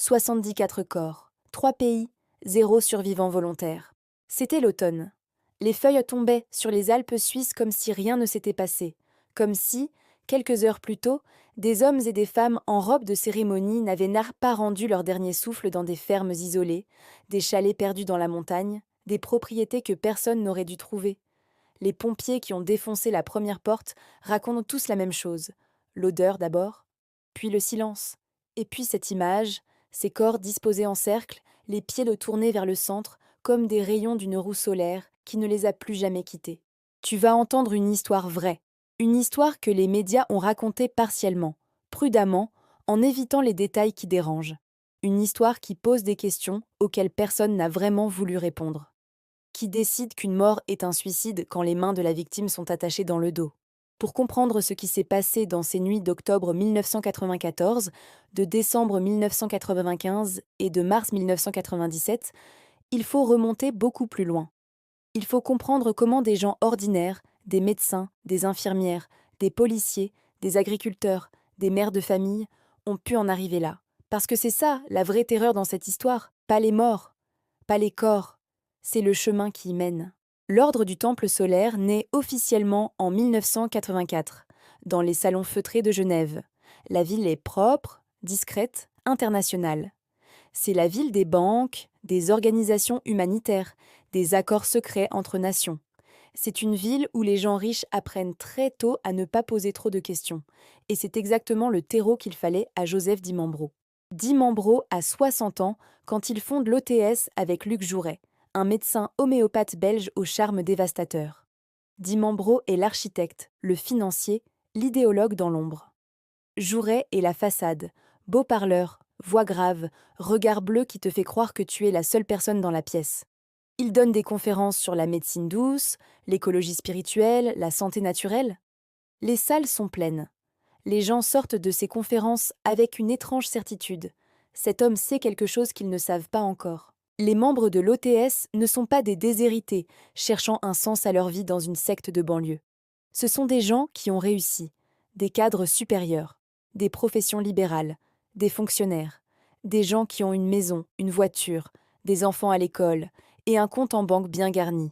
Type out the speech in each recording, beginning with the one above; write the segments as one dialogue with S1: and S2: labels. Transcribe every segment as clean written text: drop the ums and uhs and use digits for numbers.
S1: 74 corps, 3 pays, 0 survivants volontaires. C'était l'automne. Les feuilles tombaient sur les Alpes suisses comme si rien ne s'était passé, comme si, quelques heures plus tôt, des hommes et des femmes en robe de cérémonie n'avaient pas rendu leur dernier souffle dans des fermes isolées, des chalets perdus dans la montagne, des propriétés que personne n'aurait dû trouver. Les pompiers qui ont défoncé la première porte racontent tous la même chose. L'odeur d'abord, puis le silence, et puis cette image, ces corps disposés en cercle, les pieds tournés vers le centre, comme des rayons d'une roue solaire qui ne les a plus jamais quittés. Tu vas entendre une histoire vraie, une histoire que les médias ont racontée partiellement, prudemment, en évitant les détails qui dérangent. Une histoire qui pose des questions auxquelles personne n'a vraiment voulu répondre. Qui décide qu'une mort est un suicide quand les mains de la victime sont attachées dans le dos? Pour comprendre ce qui s'est passé dans ces nuits d'octobre 1994, de décembre 1995 et de mars 1997, il faut remonter beaucoup plus loin. Il faut comprendre comment des gens ordinaires, des médecins, des infirmières, des policiers, des agriculteurs, des mères de famille, ont pu en arriver là. Parce que c'est ça, la vraie terreur dans cette histoire, pas les morts, pas les corps, c'est le chemin qui y mène. L'Ordre du Temple solaire naît officiellement en 1984, dans les salons feutrés de Genève. La ville est propre, discrète, internationale. C'est la ville des banques, des organisations humanitaires, des accords secrets entre nations. C'est une ville où les gens riches apprennent très tôt à ne pas poser trop de questions. Et c'est exactement le terreau qu'il fallait à Joseph Dimambro. Dimambro a 60 ans quand il fonde l'OTS avec Luc Jouret, un médecin homéopathe belge au charme dévastateur. Dimambro est l'architecte, le financier, l'idéologue dans l'ombre. Jouret est la façade, beau parleur, voix grave, regard bleu qui te fait croire que tu es la seule personne dans la pièce. Il donne des conférences sur la médecine douce, l'écologie spirituelle, la santé naturelle. Les salles sont pleines. Les gens sortent de ces conférences avec une étrange certitude. Cet homme sait quelque chose qu'ils ne savent pas encore. Les membres de l'OTS ne sont pas des déshérités, cherchant un sens à leur vie dans une secte de banlieue. Ce sont des gens qui ont réussi, des cadres supérieurs, des professions libérales, des fonctionnaires, des gens qui ont une maison, une voiture, des enfants à l'école et un compte en banque bien garni.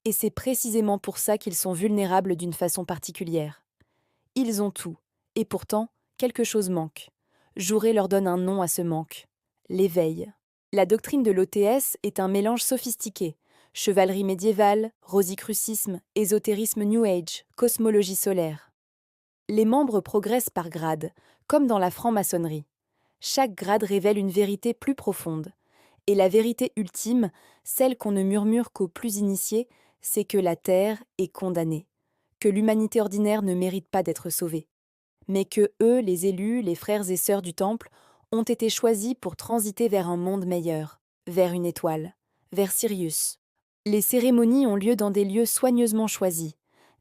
S1: Et c'est précisément pour ça qu'ils sont vulnérables d'une façon particulière. Ils ont tout, et pourtant, quelque chose manque. Jouret leur donne un nom à ce manque: l'éveil. La doctrine de l'OTS est un mélange sophistiqué: chevalerie médiévale, rosicrucisme, ésotérisme New Age, cosmologie solaire. Les membres progressent par grade, comme dans la franc-maçonnerie. Chaque grade révèle une vérité plus profonde. Et la vérité ultime, celle qu'on ne murmure qu'aux plus initiés, c'est que la Terre est condamnée, que l'humanité ordinaire ne mérite pas d'être sauvée, mais que eux, les élus, les frères et sœurs du Temple, ont été choisis pour transiter vers un monde meilleur, vers une étoile, vers Sirius. Les cérémonies ont lieu dans des lieux soigneusement choisis,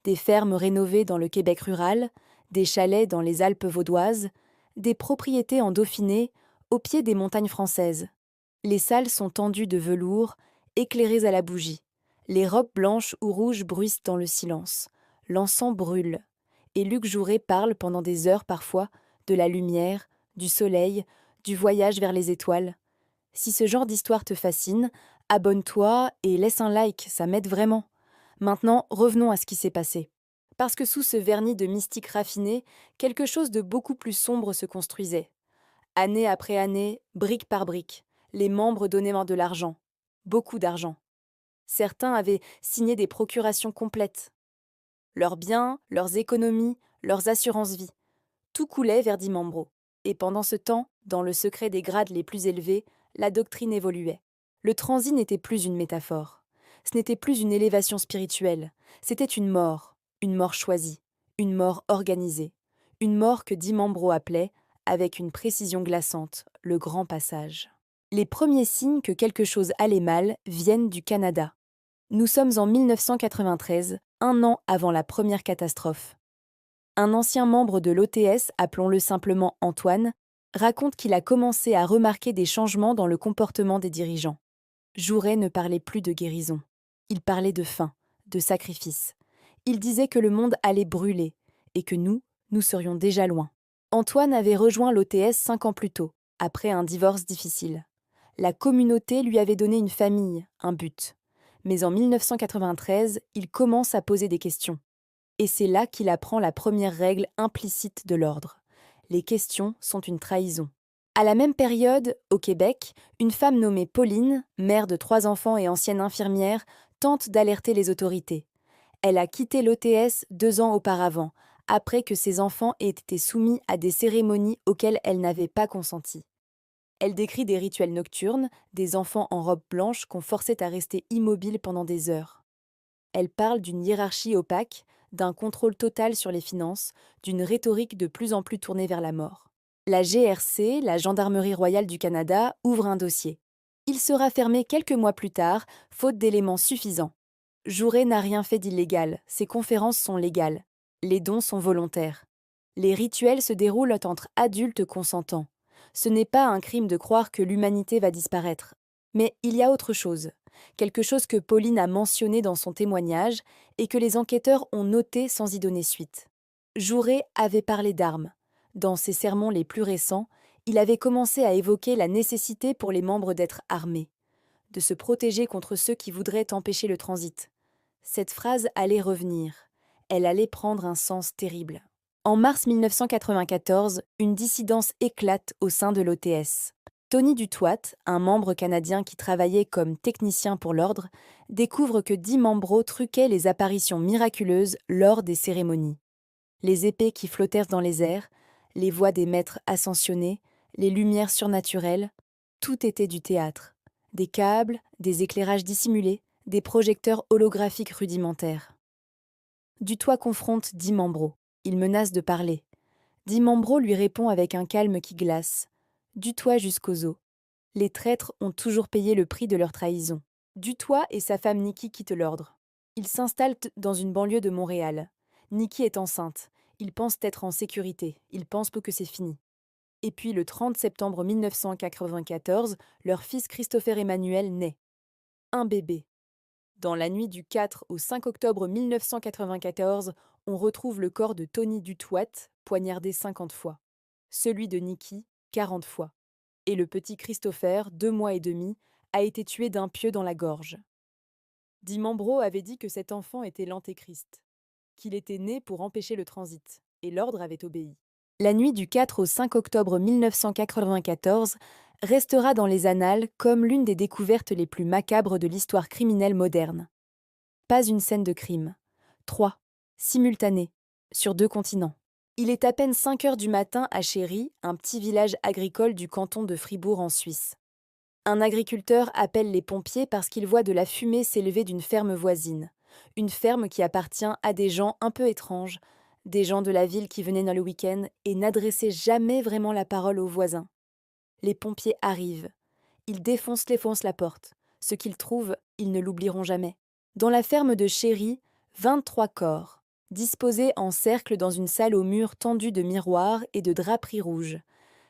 S1: des fermes rénovées dans le Québec rural, des chalets dans les Alpes vaudoises, des propriétés en Dauphiné, au pied des montagnes françaises. Les salles sont tendues de velours, éclairées à la bougie. Les robes blanches ou rouges bruissent dans le silence. L'encens brûle. Et Luc Jouret parle pendant des heures parfois de la lumière, du soleil, du voyage vers les étoiles. Si ce genre d'histoire te fascine, abonne-toi et laisse un like, ça m'aide vraiment. Maintenant, revenons à ce qui s'est passé. Parce que sous ce vernis de mystique raffiné, quelque chose de beaucoup plus sombre se construisait. Année après année, brique par brique, les membres donnaient de l'argent. Beaucoup d'argent. Certains avaient signé des procurations complètes. Leurs biens, leurs économies, leurs assurances-vie. Tout coulait vers Dimambro. Et pendant ce temps, dans le secret des grades les plus élevés, la doctrine évoluait. Le transi n'était plus une métaphore. Ce n'était plus une élévation spirituelle. C'était une mort choisie, une mort organisée, une mort que Dimambro appelait, avec une précision glaçante, le grand passage. Les premiers signes que quelque chose allait mal viennent du Canada. Nous sommes en 1993, un an avant la première catastrophe. Un ancien membre de l'OTS, appelons-le simplement Antoine, raconte qu'il a commencé à remarquer des changements dans le comportement des dirigeants. Jouret ne parlait plus de guérison. Il parlait de faim, de sacrifice. Il disait que le monde allait brûler et que nous serions déjà loin. Antoine avait rejoint l'OTS 5 ans plus tôt. après un divorce difficile. La communauté lui avait donné une famille, un but. Mais en 1993, il commence à poser des questions. Et c'est là qu'il apprend la première règle implicite de l'ordre. Les questions sont une trahison. À la même période, au Québec, une femme nommée Pauline, mère de 3 enfants et ancienne infirmière, tente d'alerter les autorités. Elle a quitté l'OTS 2 ans auparavant, après que ses enfants aient été soumis à des cérémonies auxquelles elle n'avait pas consenti. Elle décrit des rituels nocturnes, des enfants en robe blanche qu'on forçait à rester immobiles pendant des heures. Elle parle d'une hiérarchie opaque, d'un contrôle total sur les finances, d'une rhétorique de plus en plus tournée vers la mort. La GRC, la Gendarmerie royale du Canada, ouvre un dossier. Il sera fermé quelques mois plus tard, faute d'éléments suffisants. Jouret n'a rien fait d'illégal, ses conférences sont légales. Les dons sont volontaires. Les rituels se déroulent entre adultes consentants. Ce n'est pas un crime de croire que l'humanité va disparaître. Mais il y a autre chose. Quelque chose que Pauline a mentionné dans son témoignage et que les enquêteurs ont noté sans y donner suite. Jouret avait parlé d'armes. Dans ses sermons les plus récents, il avait commencé à évoquer la nécessité pour les membres d'être armés, de se protéger contre ceux qui voudraient empêcher le transit. Cette phrase allait revenir. Elle allait prendre un sens terrible. En mars 1994, une dissidence éclate au sein de l'OTS. Tony Dutoit, un membre canadien qui travaillait comme technicien pour l'ordre, découvre que 10 membres truquaient les apparitions miraculeuses lors des cérémonies. Les épées qui flottèrent dans les airs, les voix des maîtres ascensionnés, les lumières surnaturelles, tout était du théâtre. Des câbles, des éclairages dissimulés, des projecteurs holographiques rudimentaires. Dutoit confronte Di Mambro. Il menace de parler. Di Mambro lui répond avec un calme qui glace. Dutoit jusqu'aux os. Les traîtres ont toujours payé le prix de leur trahison. Dutoit et sa femme Nikki quittent l'ordre. Ils s'installent dans une banlieue de Montréal. Nikki est enceinte. Ils pensent être en sécurité. Ils pensent que c'est fini. Et puis le 30 septembre 1994, leur fils Christopher Emmanuel naît. Un bébé. Dans la nuit du 4 au 5 octobre 1994, on retrouve le corps de Tony Dutoit, poignardé 50 fois. Celui de Nikki, 40 fois. Et le petit Christopher, 2 mois et demi, a été tué d'un pieu dans la gorge. Di Mambro avait dit que cet enfant était l'antéchrist, qu'il était né pour empêcher le transit, et l'ordre avait obéi. La nuit du 4 au 5 octobre 1994 restera dans les annales comme l'une des découvertes les plus macabres de l'histoire criminelle moderne. Pas une scène de crime. 3, simultanés, sur 2 continents. Il est à peine 5 heures du matin à Chéry, un petit village agricole du canton de Fribourg en Suisse. Un agriculteur appelle les pompiers parce qu'il voit de la fumée s'élever d'une ferme voisine. Une ferme qui appartient à des gens un peu étranges, des gens de la ville qui venaient dans le week-end et n'adressaient jamais vraiment la parole aux voisins. Les pompiers arrivent. Ils défoncent la porte. Ce qu'ils trouvent, ils ne l'oublieront jamais. Dans la ferme de Chéry, 23 corps, disposés en cercle dans une salle aux murs tendus de miroirs et de draperies rouges.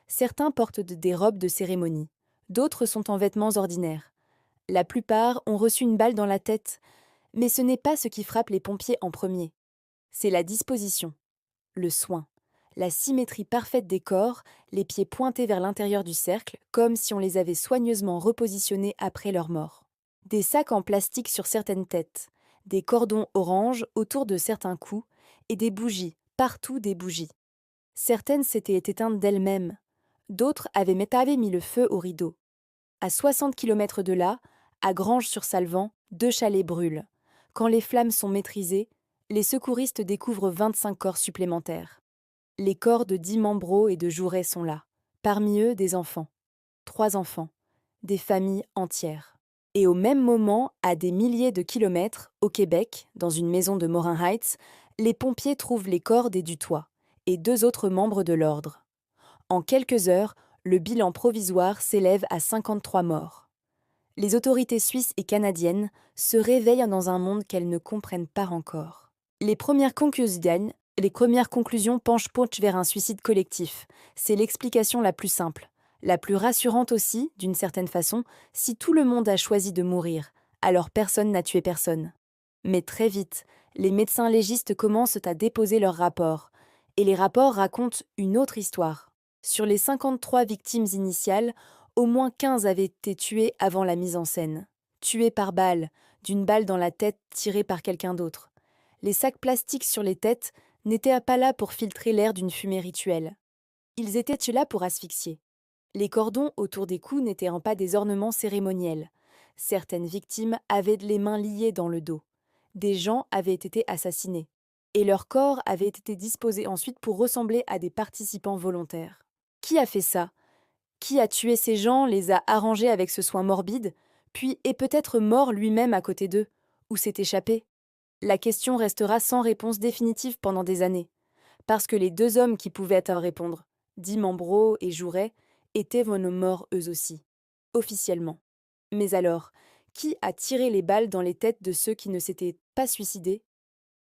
S1: Certains portent des robes de cérémonie. D'autres sont en vêtements ordinaires. La plupart ont reçu une balle dans la tête, mais ce n'est pas ce qui frappe les pompiers en premier. C'est la disposition, le soin, la symétrie parfaite des corps, les pieds pointés vers l'intérieur du cercle, comme si on les avait soigneusement repositionnés après leur mort. Des sacs en plastique sur certaines têtes, des cordons orange autour de certains cous, et des bougies, partout des bougies. Certaines s'étaient éteintes d'elles-mêmes. D'autres avaient mis le feu au rideau. À 60 kilomètres de là, à Granges-sur-Salvant, 2 chalets brûlent. Quand les flammes sont maîtrisées, les secouristes découvrent 25 corps supplémentaires. Les corps de Di Mambro et de Jouret sont là. Parmi eux, des enfants. 3 enfants. Des familles entières. Et au même moment, à des milliers de kilomètres, au Québec, dans une maison de Morin Heights, les pompiers trouvent les corps des Dutoit et 2 autres membres de l'ordre. En quelques heures, le bilan provisoire s'élève à 53 morts. Les autorités suisses et canadiennes se réveillent dans un monde qu'elles ne comprennent pas encore. Les premières conclusions penchent vers un suicide collectif. C'est l'explication la plus simple. La plus rassurante aussi, d'une certaine façon, si tout le monde a choisi de mourir, alors personne n'a tué personne. Mais très vite, les médecins légistes commencent à déposer leurs rapports. Et les rapports racontent une autre histoire. Sur les 53 victimes initiales, au moins 15 avaient été tuées avant la mise en scène. Tuées par balle, d'une balle dans la tête tirée par quelqu'un d'autre. Les sacs plastiques sur les têtes n'étaient pas là pour filtrer l'air d'une fumée rituelle. Ils étaient là pour asphyxier. Les cordons autour des cous n'étaient pas des ornements cérémoniels. Certaines victimes avaient les mains liées dans le dos. Des gens avaient été assassinés. Et leurs corps avaient été disposés ensuite pour ressembler à des participants volontaires. Qui a fait ça? Qui a tué ces gens, les a arrangés avec ce soin morbide, puis est peut-être mort lui-même à côté d'eux, ou s'est échappé? La question restera sans réponse définitive pendant des années, parce que les deux hommes qui pouvaient en répondre, Di Mambro et Jouret, étaient morts eux aussi, officiellement. Mais alors, qui a tiré les balles dans les têtes de ceux qui ne s'étaient pas suicidés?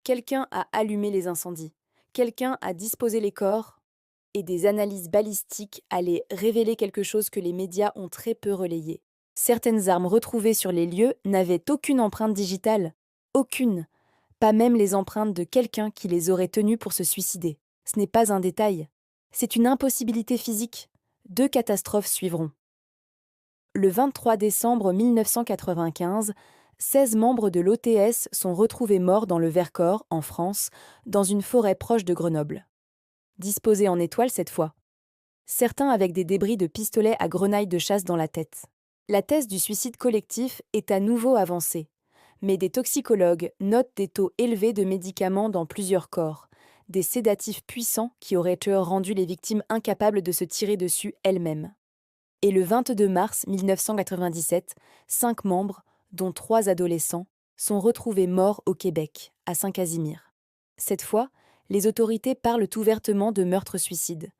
S1: Quelqu'un a allumé les incendies, quelqu'un a disposé les corps, et des analyses balistiques allaient révéler quelque chose que les médias ont très peu relayé. Certaines armes retrouvées sur les lieux n'avaient aucune empreinte digitale. Aucune. Pas même les empreintes de quelqu'un qui les aurait tenues pour se suicider. Ce n'est pas un détail. C'est une impossibilité physique. 2 catastrophes suivront. Le 23 décembre 1995, 16 membres de l'OTS sont retrouvés morts dans le Vercors, en France, dans une forêt proche de Grenoble. Disposés en étoiles cette fois. Certains avec des débris de pistolets à grenaille de chasse dans la tête. La thèse du suicide collectif est à nouveau avancée. Mais des toxicologues notent des taux élevés de médicaments dans plusieurs corps, des sédatifs puissants qui auraient rendu les victimes incapables de se tirer dessus elles-mêmes. Et le 22 mars 1997, 5 membres, dont 3 adolescents, sont retrouvés morts au Québec, à Saint-Casimir. Cette fois, les autorités parlent ouvertement de meurtre-suicide.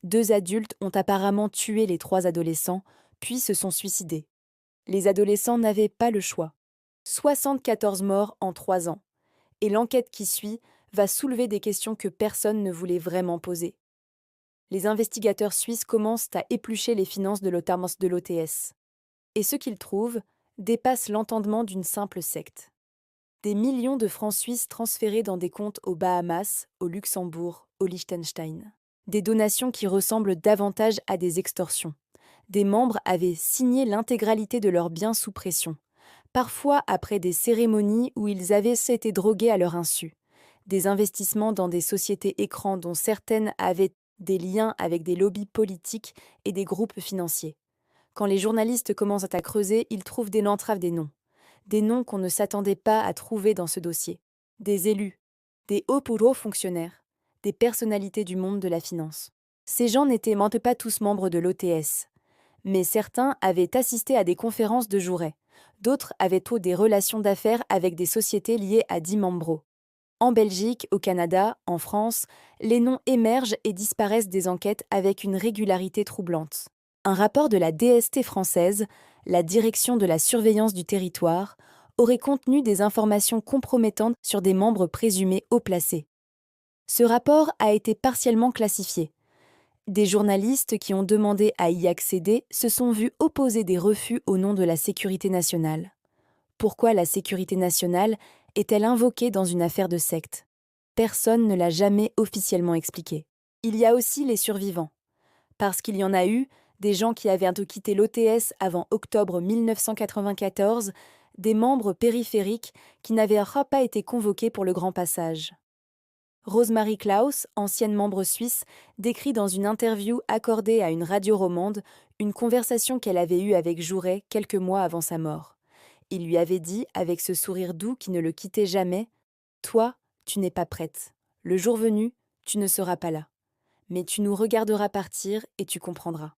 S1: 2 adultes ont apparemment tué les 3 adolescents, puis se sont suicidés. Les adolescents n'avaient pas le choix. 74 morts en 3 ans. Et l'enquête qui suit va soulever des questions que personne ne voulait vraiment poser. Les investigateurs suisses commencent à éplucher les finances de l'OTS. Et ce qu'ils trouvent dépasse l'entendement d'une simple secte. Des millions de francs suisses transférés dans des comptes aux Bahamas, au Luxembourg, au Liechtenstein. Des donations qui ressemblent davantage à des extorsions. Des membres avaient signé l'intégralité de leurs biens sous pression, parfois après des cérémonies où ils avaient été drogués à leur insu. Des investissements dans des sociétés écrans dont certaines avaient des liens avec des lobbies politiques et des groupes financiers. Quand les journalistes commencent à creuser, ils trouvent des entraves des noms. Des noms qu'on ne s'attendait pas à trouver dans ce dossier. Des élus, des hauts fonctionnaires, des personnalités du monde de la finance. Ces gens n'étaient pas tous membres de l'OTS, mais certains avaient assisté à des conférences de Jouret. D'autres avaient des relations d'affaires avec des sociétés liées à Di Mambro. En Belgique, au Canada, en France, les noms émergent et disparaissent des enquêtes avec une régularité troublante. Un rapport de la DST française, la Direction de la surveillance du territoire, aurait contenu des informations compromettantes sur des membres présumés haut placés. Ce rapport a été partiellement classifié. Des journalistes qui ont demandé à y accéder se sont vus opposer des refus au nom de la sécurité nationale. Pourquoi la sécurité nationale est-elle invoquée dans une affaire de secte? Personne ne l'a jamais officiellement expliqué. Il y a aussi les survivants. Parce qu'il y en a eu, des gens qui avaient quitté l'OTS avant octobre 1994, des membres périphériques qui n'avaient pas été convoqués pour le grand passage. Rosemarie Klaus, ancienne membre suisse, décrit dans une interview accordée à une radio romande une conversation qu'elle avait eue avec Jouret quelques mois avant sa mort. Il lui avait dit, avec ce sourire doux qui ne le quittait jamais, « Toi, tu n'es pas prête. Le jour venu, tu ne seras pas là. Mais tu nous regarderas partir et tu comprendras. »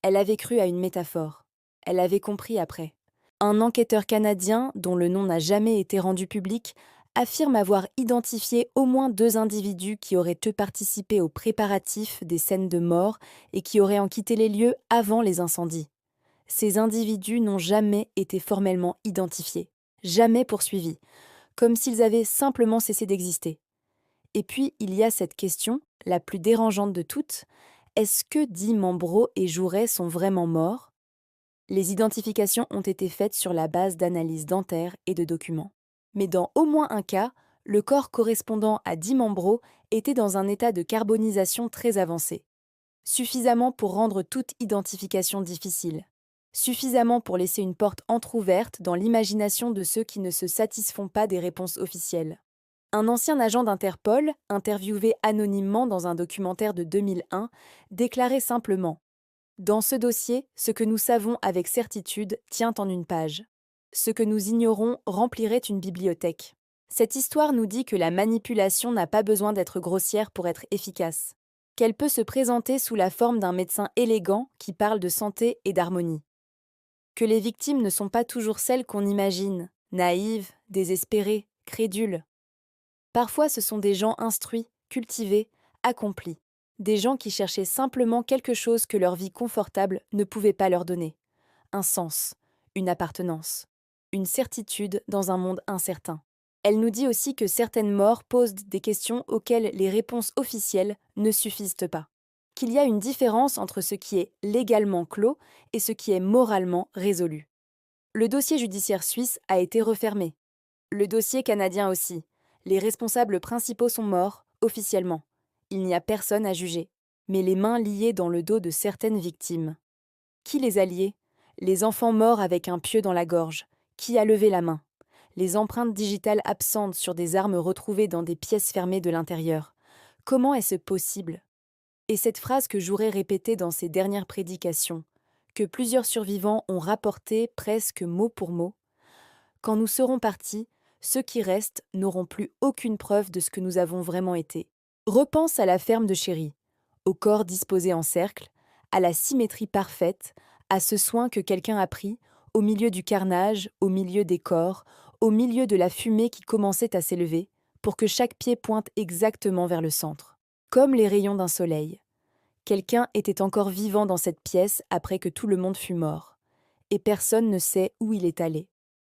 S1: Elle avait cru à une métaphore. Elle avait compris après. Un enquêteur canadien, dont le nom n'a jamais été rendu public, affirme avoir identifié au moins 2 individus qui auraient participé aux préparatifs des scènes de mort et qui auraient quitté les lieux avant les incendies. Ces individus n'ont jamais été formellement identifiés, jamais poursuivis, comme s'ils avaient simplement cessé d'exister. Et puis, il y a cette question, la plus dérangeante de toutes, est-ce que Di Mambro et Jouret sont vraiment morts? Les identifications ont été faites sur la base d'analyses dentaires et de documents. Mais dans au moins un cas, le corps correspondant à Di Mambro était dans un état de carbonisation très avancé. suffisamment pour rendre toute identification difficile, suffisamment pour laisser une porte entr'ouverte dans l'imagination de ceux qui ne se satisfont pas des réponses officielles. Un ancien agent d'Interpol, interviewé anonymement dans un documentaire de 2001, déclarait simplement: dans ce dossier, ce que nous savons avec certitude tient en une page. Ce que nous ignorons remplirait une bibliothèque. Cette histoire nous dit que la manipulation n'a pas besoin d'être grossière pour être efficace, qu'elle peut se présenter sous la forme d'un médecin élégant qui parle de santé et d'harmonie, que les victimes ne sont pas toujours celles qu'on imagine, naïves, désespérées, crédules. Parfois ce sont des gens instruits, cultivés, accomplis, des gens qui cherchaient simplement quelque chose que leur vie confortable ne pouvait pas leur donner: un sens, une appartenance, une certitude dans un monde incertain. Elle nous dit aussi que certaines morts posent des questions auxquelles les réponses officielles ne suffisent pas. Qu'il y a une différence entre ce qui est légalement clos et ce qui est moralement résolu. Le dossier judiciaire suisse a été refermé. Le dossier canadien aussi. Les responsables principaux sont morts, officiellement. Il n'y a personne à juger. Mais les mains liées dans le dos de certaines victimes. Qui les a liées? Les enfants morts avec un pieu dans la gorge. Qui a levé la main? Les empreintes digitales absentes sur des armes retrouvées dans des pièces fermées de l'intérieur. Comment est-ce possible? Et cette phrase que Jouret répétait dans ses dernières prédications, que plusieurs survivants ont rapportée presque mot pour mot: quand nous serons partis, ceux qui restent n'auront plus aucune preuve de ce que nous avons vraiment été. Repense à la ferme de Chéry, au corps disposé en cercle, à la symétrie parfaite, à ce soin que quelqu'un a pris, au milieu du carnage, au milieu des corps, au milieu de la fumée qui commençait à s'élever, pour que chaque pied pointe exactement vers le centre. Comme les rayons d'un soleil. Quelqu'un était encore vivant dans cette pièce après que tout le monde fut mort. Et personne ne sait où il est allé.